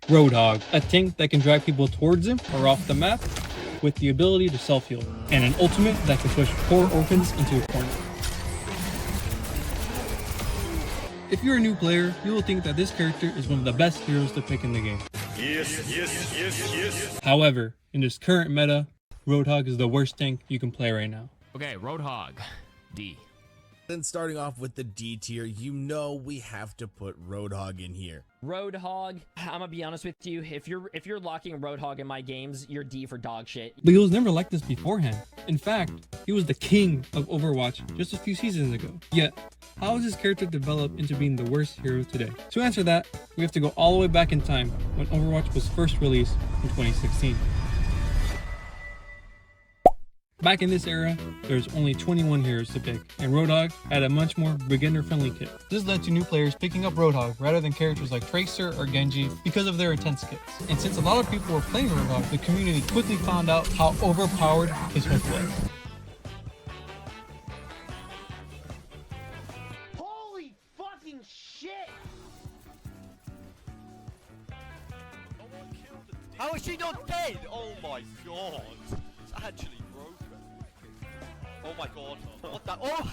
RoadHog, a tank that can drag people towards him or off the map with the ability to self-heal, and an ultimate that can push 4 orphans into a corner. If you're a new player, you will think that this character is one of the best heroes to pick in the game. Yes. However, in this current meta, RoadHog is the worst tank you can play right now. Okay, RoadHog, D. Then starting off with the D tier, you know we have to put RoadHog in here. RoadHog, I'm gonna be honest with you, if you're locking RoadHog in my games, you're D for dog shit. But he was never like this beforehand. In fact, he was the king of Overwatch just a few seasons ago. Yet, how has his character developed into being the worst hero today? To answer that, we have to go all the way back in time when Overwatch was first released in 2016. Back in this era, there's only 21 heroes to pick, and RoadHog had a much more beginner-friendly kit. This led to new players picking up RoadHog rather than characters like Tracer or Genji because of their intense kits. And since a lot of people were playing RoadHog, the community quickly found out how overpowered his hook was. Holy fucking shit! How is she not dead? Oh my god. It's actually broken. Oh my god. What the? Oh!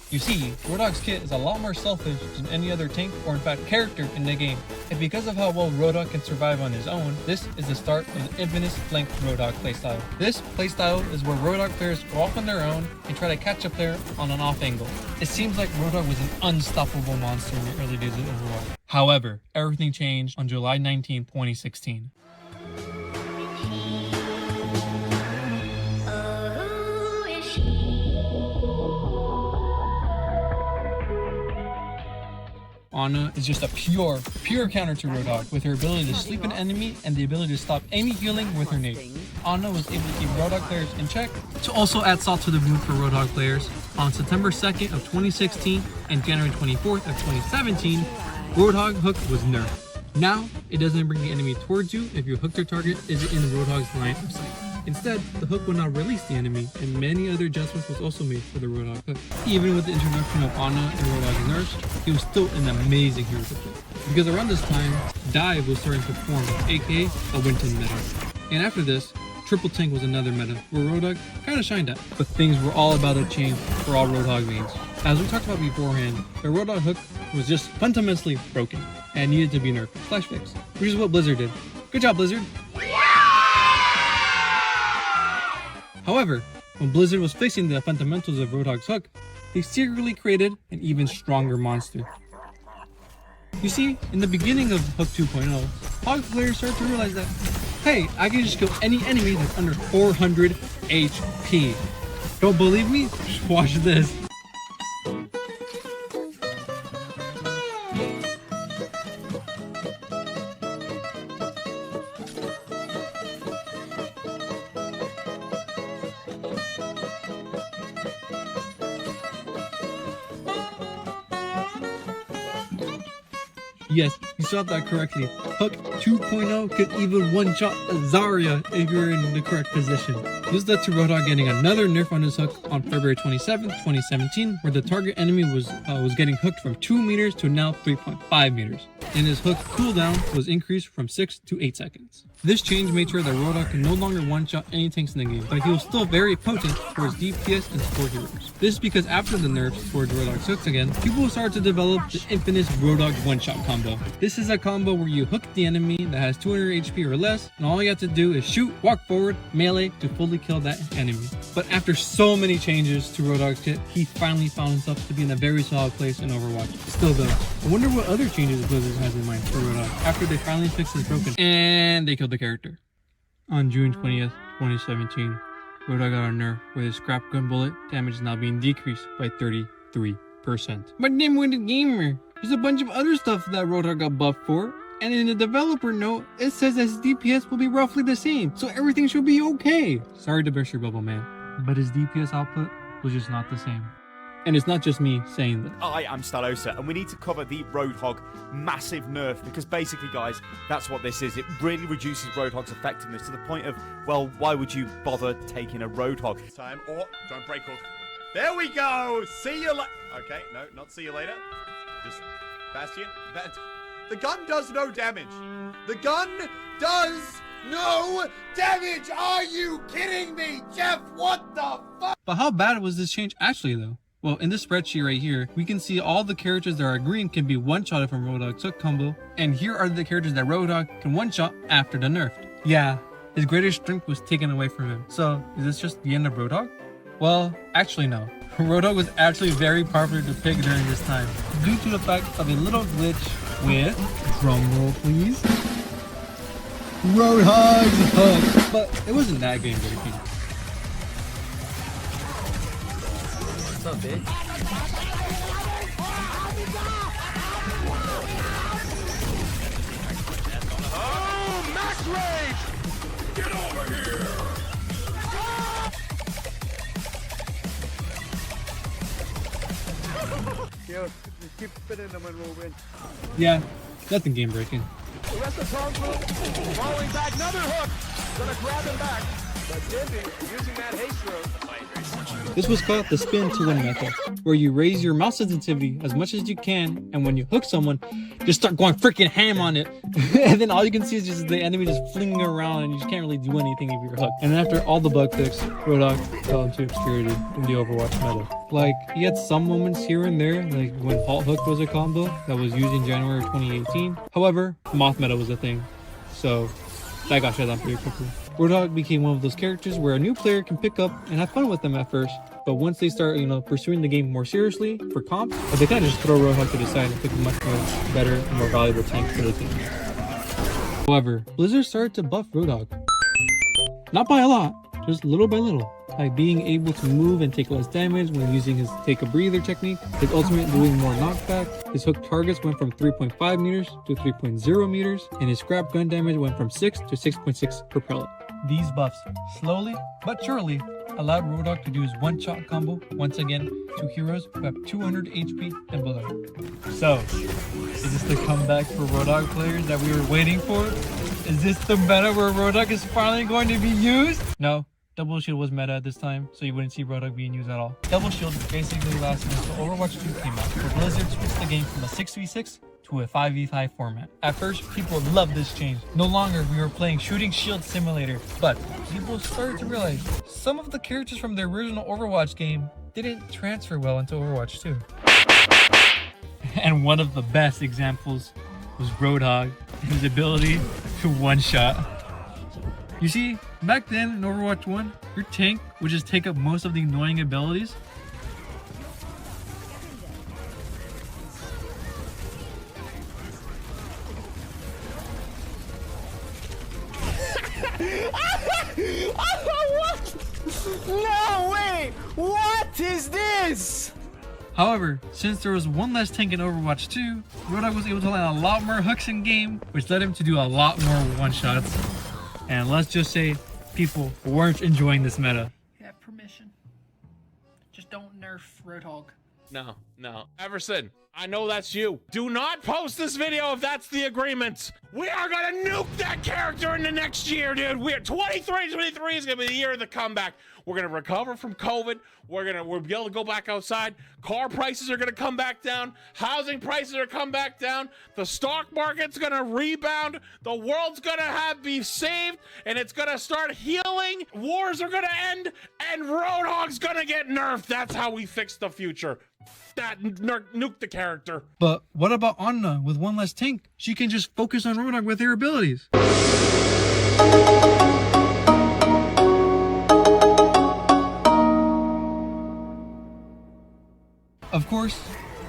You see, RoadHog's kit is a lot more selfish than any other tank or in fact character in the game. And because of how well RoadHog can survive on his own, this is the start of the infamous flanked RoadHog playstyle. This playstyle is where RoadHog players go off on their own and try to catch a player on an off angle. It seems like RoadHog was an unstoppable monster in the early days of Overwatch. However, everything changed on July 19, 2016. Ana is just a pure counter to RoadHog with her ability to sleep an enemy and the ability to stop any healing with her nade. Ana was able to keep RoadHog players in check. To also add salt to the wound for RoadHog players, on September 2nd of 2016 and January 24th of 2017, RoadHog hook was nerfed. Now, it doesn't bring the enemy towards you if your hooked or target isn't in RoadHog's line of sight. Instead, the hook will now release the enemy, and many other adjustments was also made for the RoadHog hook. Even with the introduction of Ana and RoadHog's nerfs, he was still an amazing hero to play. Because around this time, Dive was starting to form, aka a Winton meta. And after this, Triple Tank was another meta, where RoadHog kinda shined at. But things were all about to change for all RoadHog mains. As we talked about beforehand, the RoadHog hook was just fundamentally broken, and needed to be nerfed / fixed, which is what Blizzard did. Good job, Blizzard! However, when Blizzard was fixing the fundamentals of RoadHog's hook, they secretly created an even stronger monster. You see, in the beginning of Hook 2.0, Hog players started to realize that, hey, I can just kill any enemy that's under 400 HP. Don't believe me? Just watch this. Yes, you saw that correctly. Hook 2.0 could even one-shot a Zarya if you're in the correct position. This led to RoadHog getting another nerf on his hook on February 27th, 2017, where the target enemy was getting hooked from 2 meters to now 3.5 meters. And his hook cooldown was increased from 6 to 8 seconds. This change made sure that RoadHog could no longer one-shot any tanks in the game, but he was still very potent for his DPS and support heroes. This is because after the nerfs towards RoadHog's hooks again, people started to develop the infamous RoadHog one-shot combo. This is a combo where you hook the enemy that has 200 HP or less, and all you have to do is shoot, walk forward, melee to fully kill that enemy. But after so many changes to RoadHog's kit, he finally found himself to be in a very solid place in Overwatch. Still though, I wonder what other changes Blizzard has in mind for RoadHog after they finally fixed his broken, and they killed the character. On June 20th, 2017, RoadHog got a nerf with his scrap gun bullet damage is now being decreased by 33%. But dim-witted gamer, there's a bunch of other stuff that RoadHog got buffed for, and in the developer note, it says that his DPS will be roughly the same, so everything should be okay. Sorry to burst your bubble, man, but his DPS output was just not the same. And it's not just me saying that. I am Stalosa, and we need to cover the RoadHog massive nerf, because basically, guys, that's what this is. It really reduces RoadHog's effectiveness to the point of, well, why would you bother taking a RoadHog? Time, or don't break hook. There we go. See you later. Okay, no, not see you later. Just Bastion. The gun does no damage. The gun does no damage. Are you kidding me, Jeff? What the fuck? But how bad was this change actually though? Well, in this spreadsheet right here, we can see all the characters that are green can be one-shotted from RoadHog's hook combo, and here are the characters that RoadHog can one-shot after the nerf. Yeah, his greatest strength was taken away from him. So, is this just the end of RoadHog? Well, actually no. RoadHog was actually very popular to pick during this time, due to the fact of a little glitch with, drumroll please, RoadHog's hook. But it wasn't that game breaking. So big. Oh, max rage! Get over here! Yo, just keep spinning them and we'll win. Yeah, nothing game breaking. The rest of Tom's move, falling back, another hook! Gonna grab him back. But Dimpy, using that haste rope. This was called the spin to win method, where you raise your mouse sensitivity as much as you can, and when you hook someone, just start going freaking ham on it. And then all you can see is just the enemy just flinging around, and you just can't really do anything if you're hooked. And after all the bug fix, RoadHog fell into obscurity in the Overwatch meta. Like, he had some moments here and there, like when Halt Hook was a combo that was used in January 2018. However, Moth meta was a thing, so that got shut down pretty quickly. RoadHog became one of those characters where a new player can pick up and have fun with them at first, but once they start, pursuing the game more seriously for comp, they kind of just throw RoadHog to the side and pick a much more better and more valuable tank for the team. However, Blizzard started to buff RoadHog. Not by a lot, just little by little. Like being able to move and take less damage when using his take a breather technique, his ultimate doing more knockback, his hook targets went from 3.5 meters to 3.0 meters, and his scrap gun damage went from 6 to 6.6 per pellet. These buffs slowly but surely allowed RoadHog to do his one-shot combo once again to heroes who have 200 HP and below. So, is this the comeback for RoadHog players that we were waiting for? Is this the meta where RoadHog is finally going to be used? No. Double Shield was meta at this time, so you wouldn't see RoadHog being used at all. Double Shield basically lasted until Overwatch 2 came out, where Blizzard switched the game from a 6v6 to a 5v5 format. At first, people loved this change. No longer we were playing Shooting Shield Simulator, but people started to realize some of the characters from the original Overwatch game didn't transfer well into Overwatch 2. And one of the best examples was RoadHog and his ability to one-shot. You see, back then in Overwatch 1, your tank would just take up most of the annoying abilities. What? No way! What is this? However, since there was one less tank in Overwatch 2, RoadHog was able to land a lot more hooks in game, which led him to do a lot more one-shots. And let's just say people weren't enjoying this meta. You have permission. Just don't nerf RoadHog. No. Everson, I know that's you. Do not post this video if that's the agreement. We are gonna nuke that character in the next year, dude. We're 23 is gonna be the year of the comeback. We're gonna recover from COVID. We'll be able to go back outside. Car prices are gonna come back down. Housing prices are come back down. The stock market's gonna rebound. The world's gonna be saved, and it's gonna start healing. Wars are gonna end, and RoadHog's gonna get nerfed. That's how we fix the future. That nuke the character. But what about Anna with one less tank? She can just focus on RoadHog with her abilities. Of course,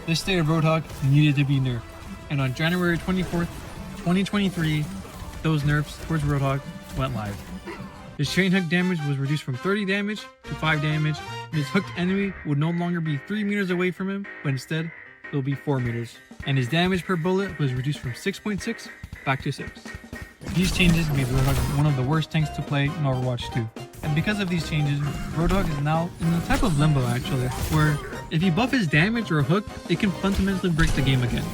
this state of RoadHog needed to be nerfed, and on January 24th, 2023, those nerfs towards RoadHog went live. His chain hook damage was reduced from 30 damage to 5 damage, and his hooked enemy would no longer be 3 meters away from him, but instead, it will be 4 meters. And his damage per bullet was reduced from 6.6 back to 6. These changes made RoadHog one of the worst tanks to play in Overwatch 2. And because of these changes, RoadHog is now in a type of limbo actually, where if you buff his damage or hook, it can fundamentally break the game again.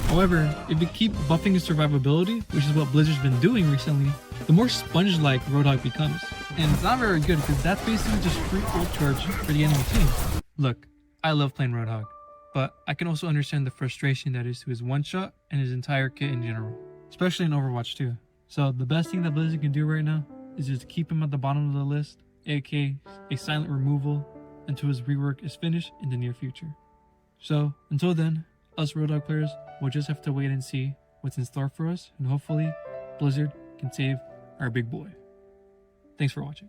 However, if you keep buffing his survivability, which is what Blizzard's been doing recently, the more sponge-like RoadHog becomes. And it's not very good because that's basically just free ult charge for the enemy team. Look, I love playing RoadHog, but I can also understand the frustration that is to his one-shot and his entire kit in general, especially in Overwatch 2. So the best thing that Blizzard can do right now is just keep him at the bottom of the list, aka a silent removal, until his rework is finished in the near future. So until then, us RoadHog players will just have to wait and see what's in store for us, and hopefully Blizzard can save our big boy. Thanks for watching.